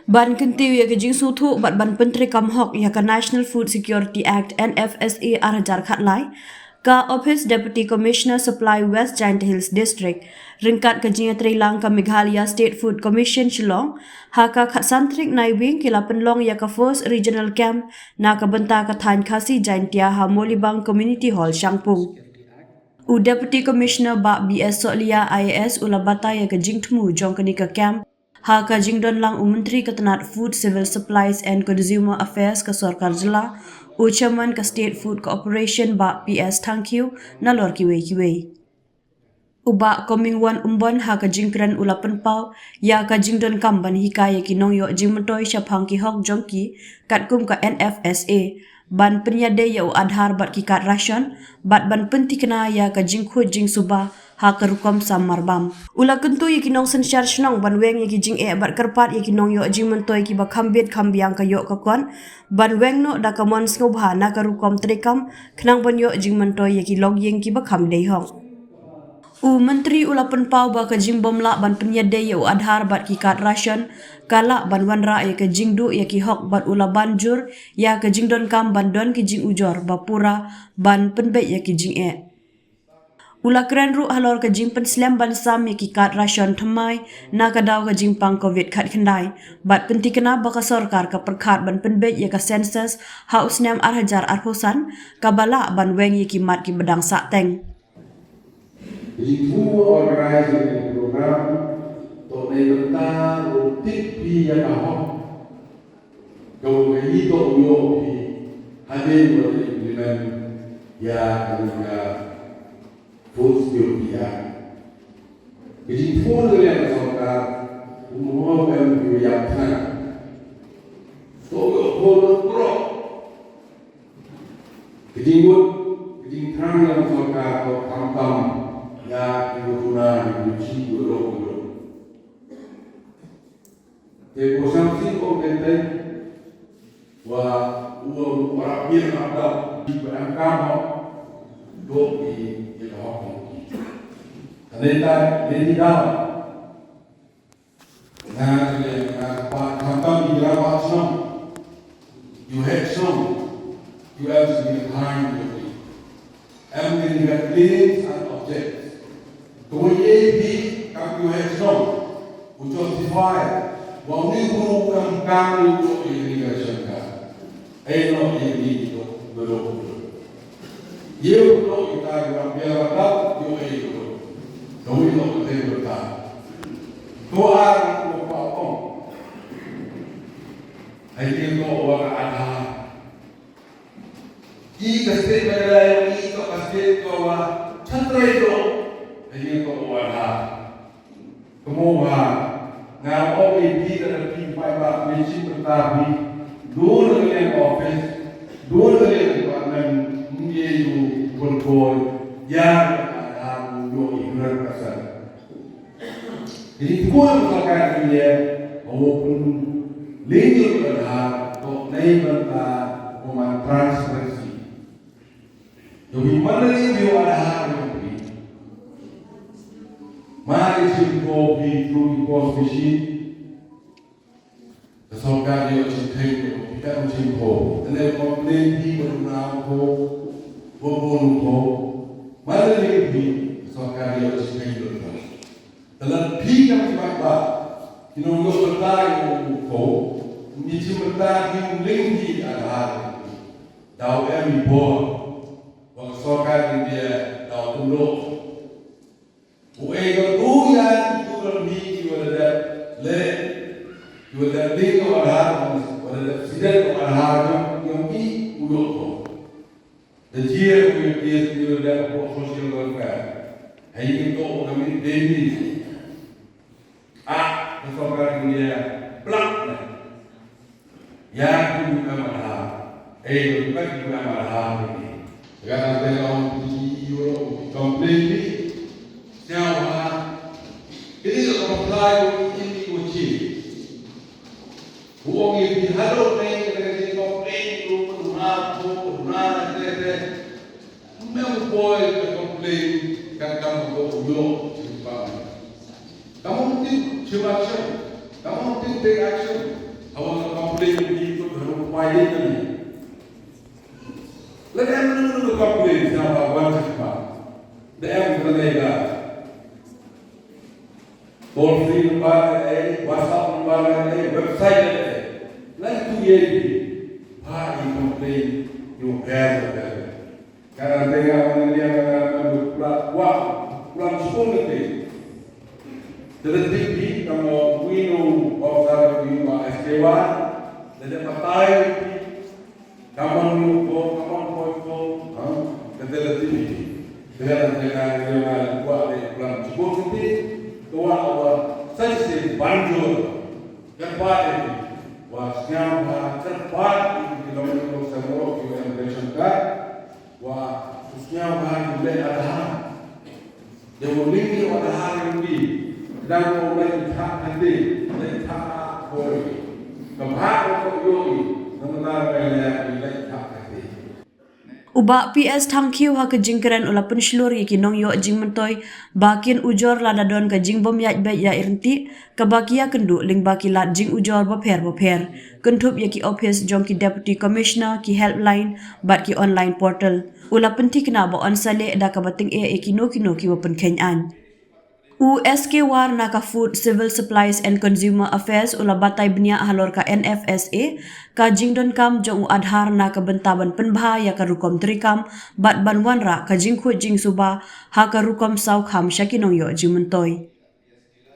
Ban kentiu ya kejing suthu bat ban pentri kamhok ya ka National Food Security Act NFSA arjar khatlai ka Office Deputy Commissioner Supply West Giant Hills District ringkat kejing trilang ka Meghalaya State Food Commission Shillong ha ka santrik naiwing kila penlong ya ka First Regional Camp na ka benta ka Than Khasi Giant Tia ha Molibang Community Hall Shangpung. U Deputy Commissioner Ba BS Solia IAS ulabata ya kejing temu jong kenika camp ha ka jingdon lang Menteri Ketenat Food Civil Supplies and Consumer Affairs ke Sarkar Jila u Chairman ke State Food Corporation Ba PS Thank na lor kiwe. Uba komingwan umbon ha ka jingkran ulapan pau ya ka jingdon kamban hikaya kinong yo jingmetoy siya pangki hok jongki katkum ka NFSA ban penyade ya u adhar bat kikat ration bat ban penti kena ya ka jingkhut jing suba ha ka rukom samar bam ula kentu ya kinong sensyar shnong ban weng ya ki jing bat kerpat ya kinong yo jingmentoy ki ba khambit khambiang ka yo ka kon ban weng no da ka mon skobha na ka rukom trekam khnang ban yo jingmentoy ya ki log yeng ki ba kham dei hong. U Menteri ulapan pau ba ka jing bomla ban penyade ya u adhar bat kikat ration kala ban wanra ya ka jingdu ya ki hok bat ula banjur ya ka jingdon kam ban don ki jing ujor bapura ban penbet ya ki jing Ula keren ru halor ka jing pen slam ban sam ya ki kat ration thamai na ka daw ka jing pang covid khat khandai bat penti kena ba ka sarkar ka perkhat ban penbet ya ka census haus nam arhajar arhosan ka bala ban weng ya ki mat ki bedang sak teng. Jadi semua organisasi program untuk tentang rutin yang ahok kau ini tu yo hadir dengan ya dengan food security jadi semua yang sorang umum yang diuyakan so yo pro jadi terang yang sorang atau kampung ya ibu tuna ibu ci guru. Jadi konsumsi konten wa uang rapir ada di berangkam do di hong. Karena ini dah nah kampung di rawat som you have some you have to be behind you and when you have claims and objects तो ये भी calculation वो justify वो नहीं करो काम जो irrigation का ऐनो ये भी तो बरोबर ये तो इतना ग्राम बिया का जो ये तो ये तो ते बता तो आ को पापम है ये तो और आधा ई कस्ते मेरा ई तो कस्ते तो वा छत्र तो ini kau wala, semua ngau ini dan tim payah mesti bertabi dua yang office, dua yang department menjadi berkol yang ada dua iklan kasar. Jadi kau melakukan ini, walaupun legal berhak, kau naik berhak, kau transparansi. Jadi mana yang ada mari simpo di pos machine सरकार ये चिट्ठी kita simpo dan komplain di berulang ko bobon ko mari di सरकार ये चिट्ठी berulang dalam pihak apa kinong yo bertai ko ni cimta king lingki ada daw emi bo wa सरकार dia daw tulo وإذا رويا تقول بيجي ولا ده لا ولا بيجي ولا هذا ولا ده سيدنا ولا هذا يومي ويوم الجيل ويجي ولا ده سوشيال ويلفير هيجي تو كمان ديني بسرعة dunia plak yang juga mahal juga juga mahal ini sekarang dalam Euro completely siapa ini kalau apply ini kunci uang yang dihalau naik dari komplain itu benar membuat komplain kan kamu kau belum cepat kamu mungkin cepat Come on, please take action. I want to complain with people who are quiet. Let them complain about one thing. The M for the toll free number, WhatsApp number, website. Let two years party complain you have better. Karena dengan dia pulang sepuluh detik. Detik kamu wino of the SK1, jadi partai kamu detik. Dengan pulang sepuluh detik, saya sih banjur kepada wasnya cepat kilometer semua kilometer kan wasnya mulai ada dia mulai ada hari dan mulai nanti boleh kemarin yogi mengenal mulai Uba PS tangkiu ha kejingkeren ula penslur yaki nong yo jing mentoy bakin ujor lada don ka jing bom yat bet ya irnti ka bakia kendu ling baki lat jing ujor boper kentup yaki office jong ki deputy commissioner ki helpline bat ki online portal ula penti kena bo on sale da ka bating kino ki wapen kenyan USK war naka Food, Civil Supplies and Consumer Affairs ula batay bnia halor ka NFSA ka jingdon kam jong adhar naka bentaban penbha ya ka rukom trikam bat banwanra ka jingkhu jing suba ha ka rukom sau kham shakinong yo jimuntoy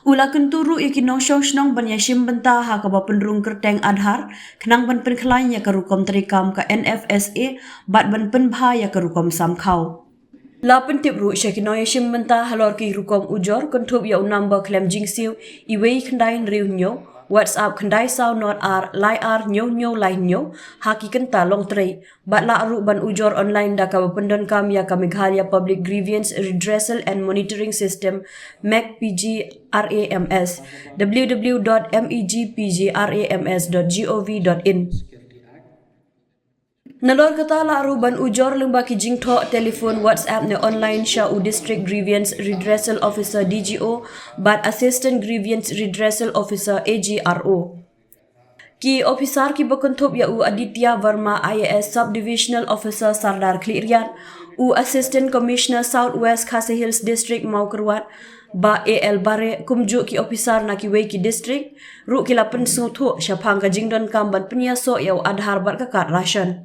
ula kenturu ikinong shoshnong ban yashim benta ha ka bapenrung kerteng adhar kenang ban penkhlain ya ka rukom trikam ka NFSA bat ban penbha ya ka rukom samkhau La pentip ru syakinoy shim menta halor ki rukom ujor kontup ya number klem jingsiu iwei khandai riu nyo WhatsApp khandai sao not ar lai ar nyo lai nyo haki kenta long trei bat la ru ban ujor online da ka pendon kam ya ka Meghalaya Public Grievance Redressal and Monitoring System MEGPG RAMS www.megpgrams.gov.in Nalor kata la aruban ujor lembaki jingtho telefon WhatsApp ne online sha u District Grievance Redressal Officer DGO bat Assistant Grievance Redressal Officer AGRO. Ki officer ki bakonthop ya u Aditya Verma IAS Subdivisional Officer Sardar Kliriat u Assistant Commissioner Southwest Khasi Hills District Maukerwat ba AL Bare kumju ki officer na ki wei ki district ru ki lapen suthu syapang ka jingdon kamban penyaso ya adhar bar ka kat ration.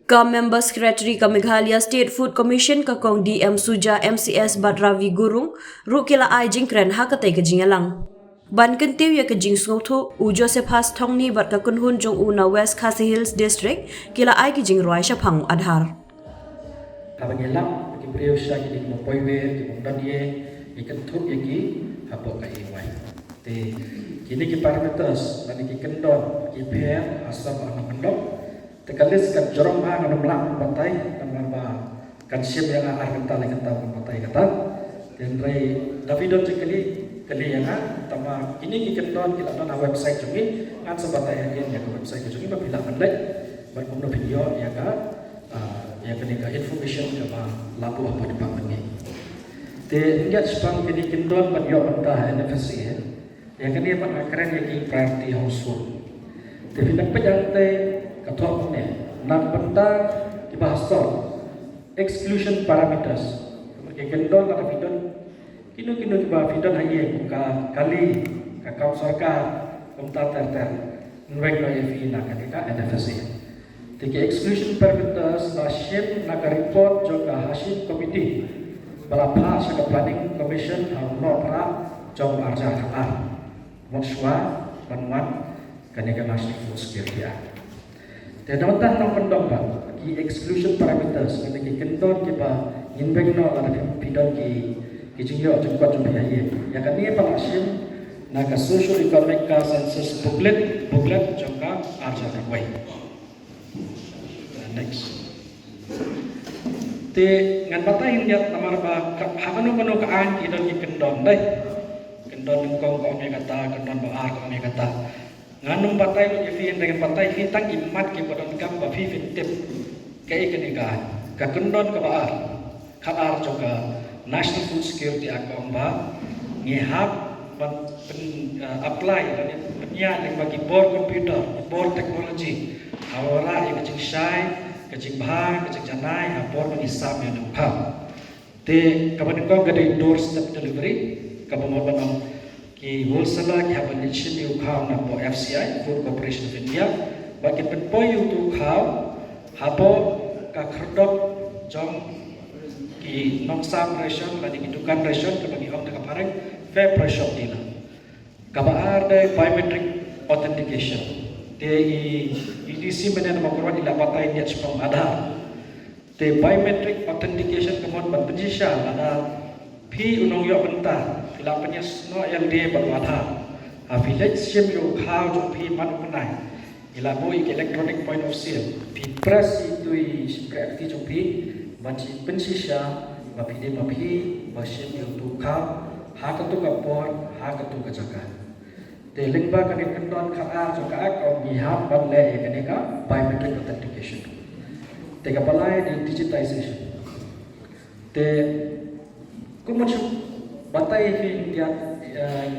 Ka Member Secretary ka Meghalaya State Food Commission ka kong DM Suja MCS Badravi Gurung ru kila ai jingkren ha katay ka jingalang. Ban kentiu ya ka jing sngotho u Joseph Has Thongni bat ka kunhun jong una West Khasi Hills District kila ai ki jing roi syapang adhar. Kabangelang ki beliau sya ki di mopoiwe ki mondanie ki kentup ya ki hapo ka iwai. Te kini ki parameters mani ki kendon ki pher asam ana kendok tekalis kan jorong ma ngam lang batai dan ba kan siap yang ar kenta le kenta batai kata dan rei Davidon kali yang tama ini ki kendon kita na website jungi ngan sebatai yang ya website jungi babila mandai berkumno video ya ka ya kenika information ya ba labu apa di pangi te ingat spang kini kendon ban yo mentah NFC ya kini ban keren ya ki priority household te bilang pejantai katok ni nak benda dibahas exclusion parameters kendon ada vidon kino dibahas vidon haye buka kali kakau sarkar kumta terter nurek no yefi nak ketika NFSA tiga exclusion parameters nasyim nak report juga hasil komiti berapa sebagai planning commission no pra jong arja khar motswa banwan kenika national food security act. Dan dapat nang pendong ba ki exclusion parameters kena ki kendon ki ba inbeng no ada pidon ki jingyo jengkot jumpa ya ya kan ni pa asim na ka social economic ka census booklet jongka arja terway. Next te ngan batai dia tamar ba hakanu kanu ka an ki don ki kendon dai kendon kong kata kendon ba ar kong kata nganum batai lo jefin dengan batai fitang imat ke badan kam ba fi fitip kai kenika ka kendon ka baar khabar juga National Food Security Act ba ngehap apply dan penyiar yang bagi board komputer, board teknologi, awara yang kecing syai, kecing bahar, kecing janai, board mengisap yang nampak. Te kapan kau gada doorstep delivery, kapan mau banam ki wholesaler ki haban nichin yu kau na po FCI, Food Corporation of India, bagi penpoy yu tu kau, hapo ka kerdok jom ki nongsam ration, lagi ki dukan ration, kabagi om dekat pareng, fair price shop dila. Kabar ada biometric authentication. Te EDC mana nama korban ila patai dia sepong ada. Te biometric authentication kemudian berpenjisah ada pi unong yo bentar ila penyes no yang dia baru ada. Village sim yo kau jo pi man kunai ila boy electronic point of sale pi press itu seperti jo pi banci penjisah bapi dia bapi basim yo tu kau hak tu kapor hak tu kejaga. Te lingba kan kendon kha jo ka kau biham ban le ekene ka biometric authentication. Te kapalai di digitization. Te kumacu batai fi India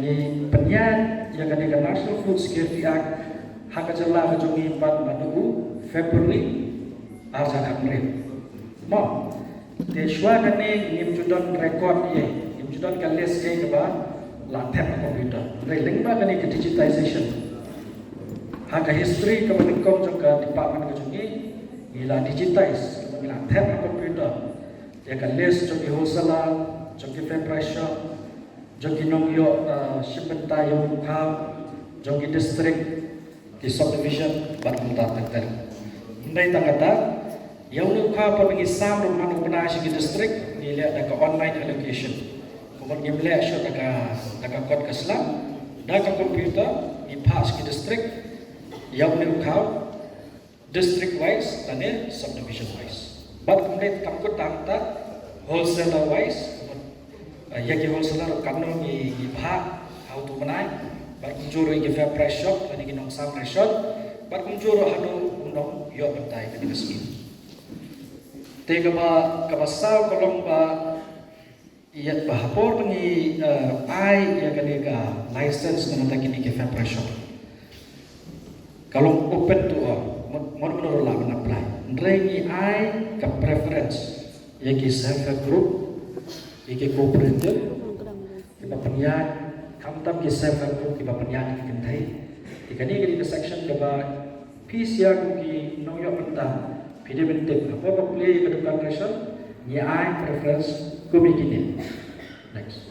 ni penyan yang kan National Food Security Act hak jala jongi 4 madu February arja kamre. Mo te shwa kan ni judan record ye judan kan les ke ba la tap computer. Re lingba kan ni digitization. Hak history kemudian kom juga department ke jongi ila digitize ila tap computer ya kan les jogi wholesaler jogi fair price shop jogi nong yo shipenta yo kau jogi district di subdivision bat muta tekter ndai tangata yang lu kau pengisam rumah ubna shi district ni le ada online allocation kemudian ni le shot daga code keslam daga computer ni pass ki district yang lu kau district wise dan subdivision wise. But kemudian takut tangta wholesaler wise, ya ki wholesaler kanu ni bahag how to menai, but kunjuru ki fair price shop dan ki nong sam price shop, but kunjuru hanu nong yo bentai ke diski. Te kaba saw kolong ba iya bahapor ni ai ya kanega license na kini ki fair price shop. Kalau open to all menurut lah apply. Ndrengi ai ke preference yaki self group yaki cooperative kita penyan kamtam ki self group kita penyan ki kentai ikani ke section ke ba piece yang ki noyo benda pide bente apa apa play ke dukan ration ni ai preference ko begini. Next.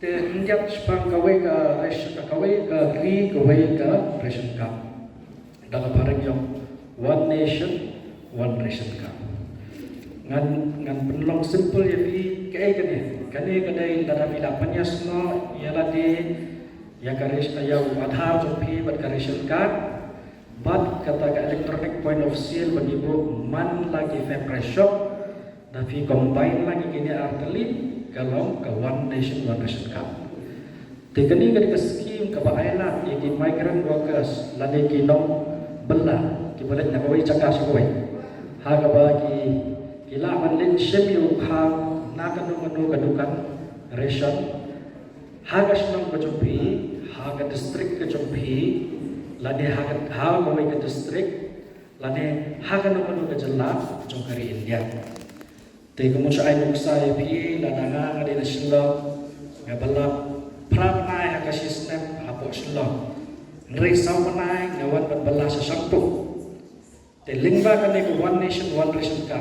Te injap spang kawe ke ration kawe ke ri kawe ke ration card. Dalam barang yang one nation one ration card. Ngan penlong simple ya bi kene dalam ilapannya semua ialah di ya garis ayau Aadhaar jo pi bat ration card bat kata ke electronic point of sale bagi bu man lagi fair price shop dan fi combine lagi kini arteli kalau ke one nation one ration card. Tekani ke skim ke baila yang migrant workers lagi kinong bela kibalat na kawai cakap sekawai haga bagi kila manlin shemyu kham na kanu kadukan ration haga senang kejumpi haga distrik kejumpi lani haga kawai ke distrik lani haga kanu kejela jongkari India te kemudian ai nuksa pi ladanga ngadi nasional ngabala pramnai haga sistem hapo selo Nri saumanai ngawan berbala sesampu. Te lingba kane ko one nation one ration card.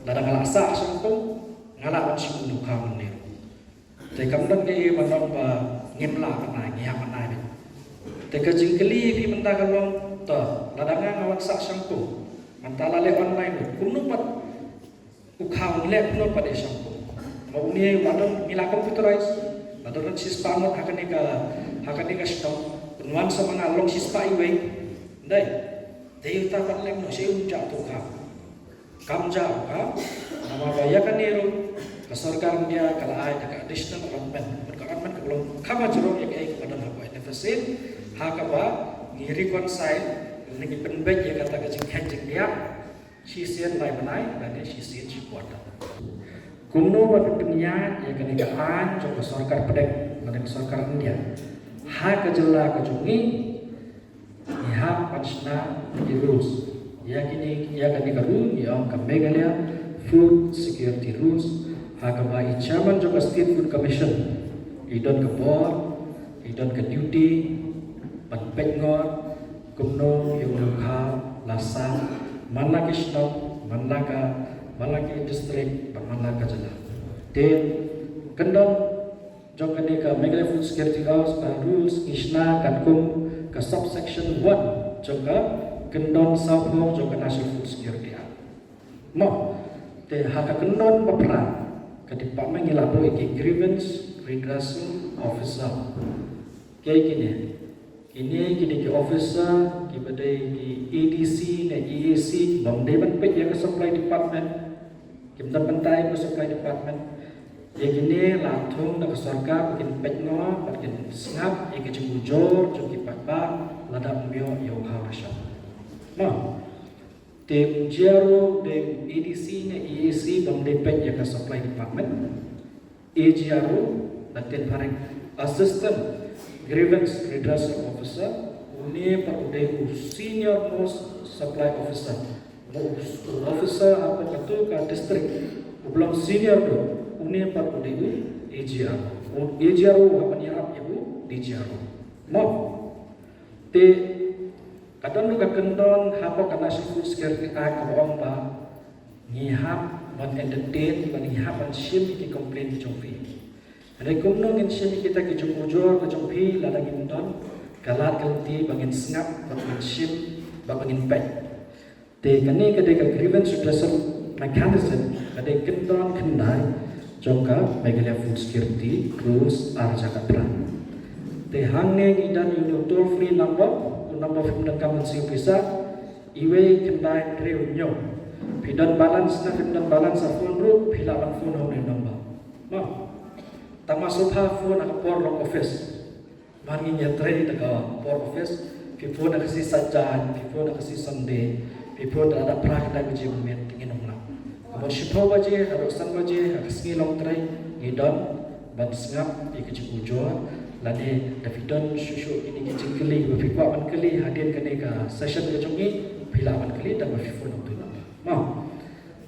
Ladang alasa sampu ngala on sikunu kamun ni. Te kamdan ke manong ba ngimla kanai ngiam manai. Te kajingkeli pi menta kalong ta ladang ngawan sak sampu. Mantala le online kunu pat ukhaun le kuno pat sampu. Mau ni madon mila computerized. Madon sispamot hakanika stop. Nuan sama ngalong sispa iwe, dai, dia tak lem no seun jatuh kam jauh nama bayakan niru, keserkan dia kalau ada ke additional allotment, berallotment belum kama jeruk yang kepada apa NFSin, hakaba ngiri reconcile, ini penbet yang kata kecing dia, sisian lain menai dan sisian si kuat. Kumno buat penyiar ya kenegaraan juga sarkar pedek dengan sarkar India. Ha kejela kejungi ha panchna rules. Ya kini ya kenegarun ya Meghalaya Food Security Rules. Ha kabai chairman juga State Food Commission. Idon ke board, idon ke duty, penpengot, kumno yung lukha, lasa, manlaki snow, manlaki district, manlaki jala. Dan kendon jong kene ka Meghalaya Food Security Rules isna kankum ke subsection 1 jong ka kendon South Hong jong ka National Food Security Act. Mo, te haka kendon baperan ke Department ngilabo iki grievance redressal officer. Kayak gini ki officer ki badai ki ADC dan EAC bang depan pet ya ke supply department kim dan pentai ke supply department ya gini latung nak sarkar bikin pet no bikin sengap ya ke jujur cuki pakpa ladap mio yo harusnya no de jero de ADC dan EAC bang depan ya ke supply department AGRO dan paring assistant grievance redressal officer uni perudai senior most supply officer officer apa itu ke district belum senior tu uni perudai AGRO apa ni apa ibu DGRO mau te kadang luka kendon apa ke National Food Security Act ke bawang ba ngihap on entertain ban ngihap on shim ki complain ki jompi ada kumno ngin shim kita ki jumujor ke jompi la lagi mundon kalat kelti bangin sengap bangin shim bangin pet te kani kade ka grievance redressal mechanism kade kendon kendai jongka Meghalaya Food Security Rules Arjaka Plan te hangne gidan you toll free number fimdan kaman sing pisa iwe kendai reunyo pidan balance na pidan balance sa phone group pilaban phone home number ma tama subha phone ak por long office mangin ya tray daga por office pi phone ak si sajan pi phone ak si sunday pi phone ada prak da biji men tingin omla abo shipho baje aro san baje ak singi long tray ngidon ban sngap pi ke jujur lade davidon shushu ini ke jingkeli bi kwa ban keli hadin kene ka session ke jongi pilaban keli da bi phone tu mau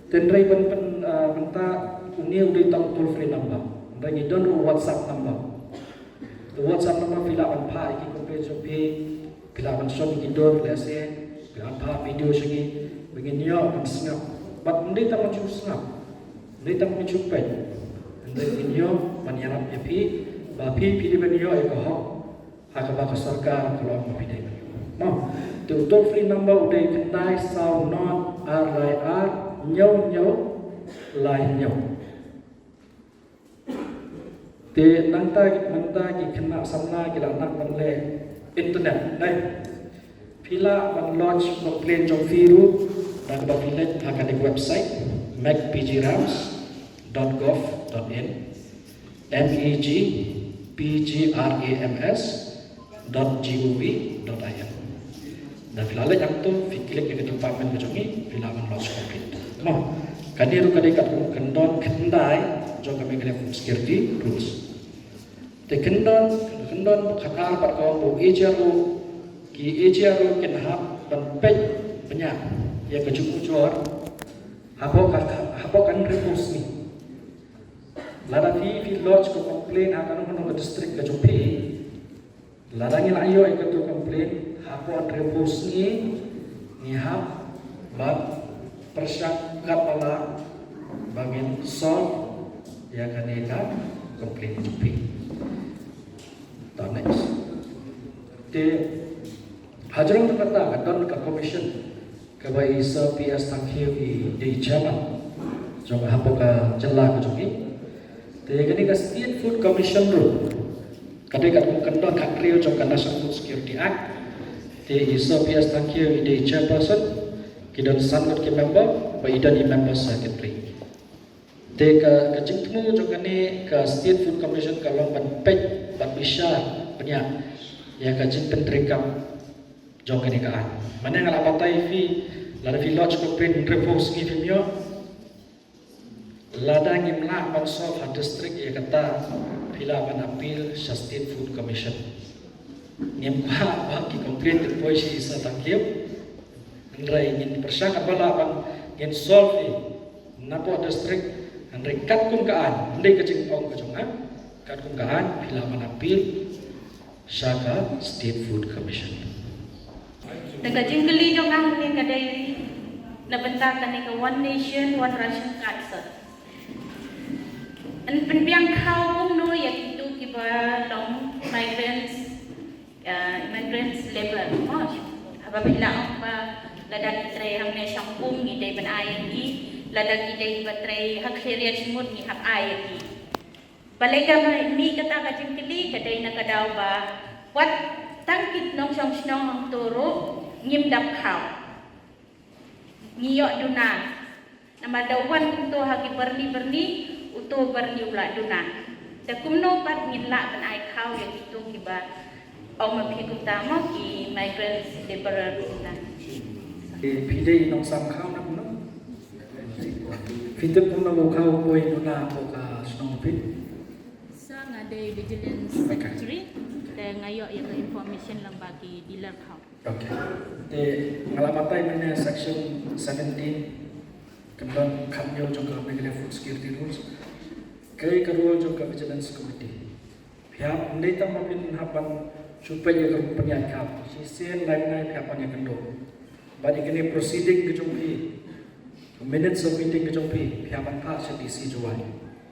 tendrai benta uni udah tahu toll free number bagi don WhatsApp number the WhatsApp number pilaban pa iki kompe jopi pilaban shop iki don lese pilaban pa video segi begin yo snap but ndai ta machu snap ndai ta machu pe ndai video panyarap yapi ba pi di video eko ho haka ba sarkar kalau mau pidai mau the toll free number udah kendai sound not RIR nhau lai nhau te nanta ki kena samna ki nak manle internet dai pila man launch complaint jong firu dan ba village akan di website megpgrams.gov.in megpgrams.gov.in dan filale yang tu fikir ke department kejongi filaman launch complete mau kadiru kadekat kendon kendai jong kami Meghalaya Food Security Rules te kendon khakar par ko bo AGRO kenhap ban pej banyak ya kejujur hapo kan repos ni lada fi lodge ko complain akan menunggu district kejopi ladangi layo ikut complain hapo repos ni hap bab persyakat pala bangin solve ya kaneka complain jupi next te hajrong terkata kadon ka commission ka bai sa PS tangkhiu di chairman jong hapo ka jela ka jupi te kaneka State Food Commission ru kadeka kendon ka kriu jong ka National Food Security Act te isa PS tangkhiu di chairperson kidan sangat ke member ba idan member secretary te ka jingtmu jogane ka State Food Commission ka long ban pej ban bisa banyak ya ka jing pentrikam jogane ka an mana ngala patai fi la fi lodge ko pen repose ni fimio Lada ngimla pansol ha district ya kata pila pan appeal sa State Food Commission. Ngim kwa ba ki complaint de poisi sa takyep. Andrai ngin persang abala pan ngin solve napo district andrai kat kum kaan andai kacing ong kajongan kat kum kaan pila pan appeal sa ka State Food Commission. Daga jingli jong ang ni kadai nabentakan ni ka One Nation One Ration Card sa. An penbiang kau pun no ya itu kiba long migrants labor. Oh, apabila apa ladak tray hamne sangkum ni dai ban ai ni ladak dai batray hak syariat semut ni hak ai ni. Balaga mi kata ka jingli kadai nakadaw ba wat tangkit nong song snong ang turo ngim dap kau. Ngiyok duna. Nama dawan untuk haki berni uto berni ulah duna. Da kumno pat ngilak ban ai kau ya itu kiba ong mapi utama ki migrants laborer duna. Pidei nong sam kau nak no. Fitep kumno mo kau boy duna ko ka snong pit. Sa ngade vigilance secretary dan ngayok yang information lang bagi dealer kau. Okay. Di ngalamatay mana section 17 kembang kamyo juga mengenai food security rules. Kaya kedua juga vigilance committee. Pihak ini tak mungkin hapan supaya ke penyakap. Sisi lain-lain pihak yang kendo. Bagi kini proceeding kejumpi, minutes of meeting kejumpi, pihak apa sedisi jual.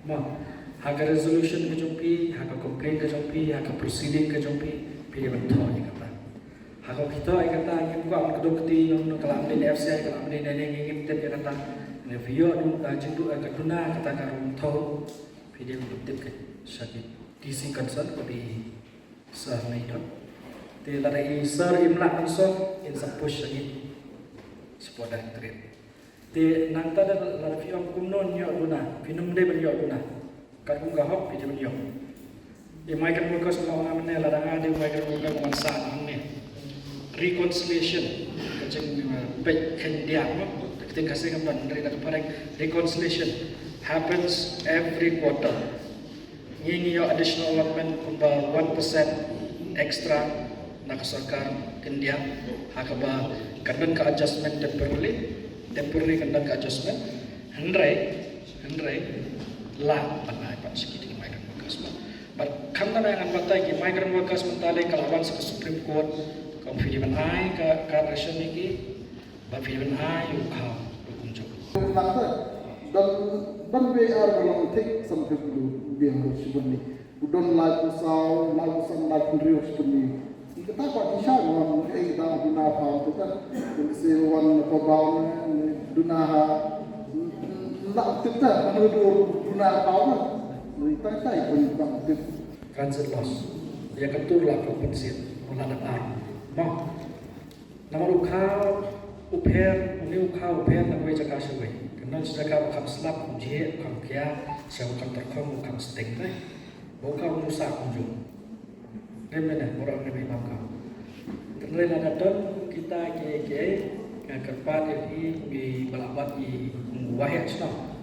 Mah, harga resolution kejumpi, harga complaint kejumpi, harga proceeding kejumpi, pihak betul yang kata. Harga kita yang kata ingin kuat kedokti, nung kalau ambil FCI, kalau ambil nenek ingin tip yang kata. Review dun jindu kaduna kata karun tho video tip ke sakit DC concern ko di sa mai dot te la dai sir imla ansor in sa push sakit sepoda trade te nang ta da la review ang kumnon yo duna pinum de ben yo duna karun ga hop video yo e mai kan ko sa mga amne la danga de mai kan ko man sa amne reconciliation kajeng pe ken dia mo ketika saya kembali dari parang reconciliation happens every quarter. Ini yo additional allotment kumba 1% extra nakasarkar kendia hakaba kandan ka adjustment temporary kandan ka adjustment hendrai la panai pat sikit di migrant workers but kamna yang patay ki migrant workers mentale kalawan sa Supreme Court confident ai ka ration iki Bafiran ayu kau berkunjung. Dan BR dalam tek sampai dulu biang sebenarnya. Udon lagu sau, lagu sam lagu rio sebenarnya. Kita tak bisa orang kita guna apa itu kan. Jadi wan pebau guna tak kita menuduh guna apa kan. Kita tak pun tak. Transit loss. Dia ketur lah kompensasi meladak ar. Mau nama ukau uper ini ukau uper nak wei jaga sesuai. Kerana jaga ukam slap uji ukam kia saya ukam terkom ukam sting deh. Ukau musa kunjung. Remena orang lebih makam. Kerana ada don kita ke kerpat ini di balabat di wahyak senang.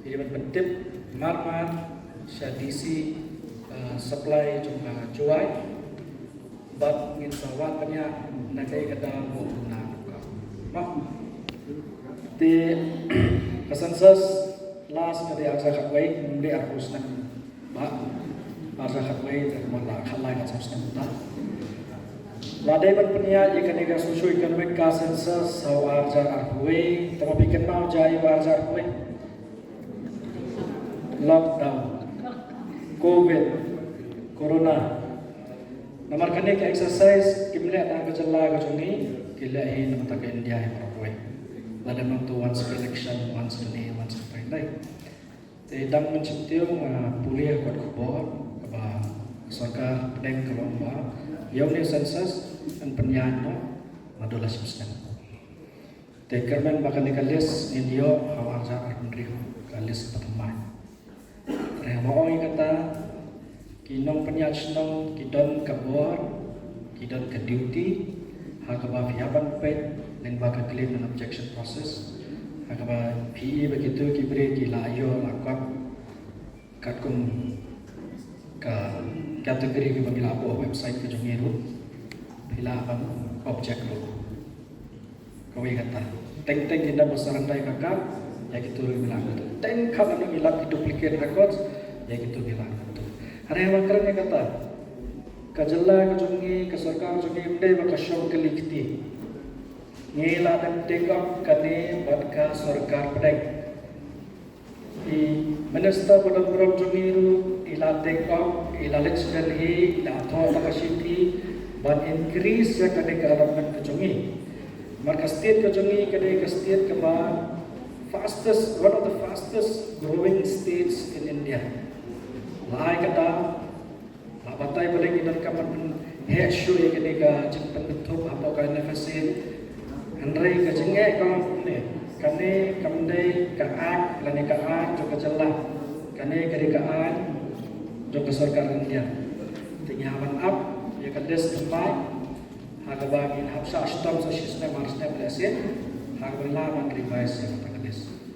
Jadi berbentuk marmat sadisi supply juga jual. But ngin sawat banyak nakai kata mau guna. Mak di kesensus last kali arsa kakwai mende arus nak mak arsa kakwai dan malah kalai kat samsung kita. Ladai ban penia ikan ikan susu ikan mereka sensus sawa arsa arway tapi bikin mau jai arsa arway lockdown COVID Corona nomor kene ke exercise kimle ta kecela ke juni kilahi nama tak India yang berkuai. Lalu nanti once election, once ini, once apa ini. Sedang menciptiung pulih kuat kubur, keba sarkar pedeng kelomba. Yang ni sensus dan penyanyi madulah semestinya. Tekerman bakal dikalis India hawar jar pendiri kalis pertemuan. Yang mau kata kinong penyanyi kidon kabur, kidon ke duty. Hakaba fihaban pet dan baka claim dan objection process Hakaba PE begitu kibre gila ayo lakap katkum ka kategori ke bagi lapo website ke jongiru bila apa objek lo kau kata teng kita bersandai kakak ya gitu bilang itu teng kalau nak bilang duplicate records ya gitu bilang itu hari yang makarnya kata kajalla kejongi ke sarkar jongi mde baka show ke likti ngela dan tegak kane badka sarkar pedek i minister pada program jongiru ila tegak ila lecture hi ila tho pakashiti ban increase ya kane ke alaman ke jongi marka state ke jongi kane ke state ke ba one of the fastest growing states in India. Lai kata, lah batai boleh kita kapan head show yang kini ka jempan betul apa kau nafasir, Andrei ka jengek kalau ni, kane kamdai ka ak, lani ka ak, jo ka jelah, kane kari ka ak, jo ka sarkar India. Tinggalan up, ya kades tempat, hagabagin hapsa ashtam sa shisna marsna plasin, hagabalan revise ya kata.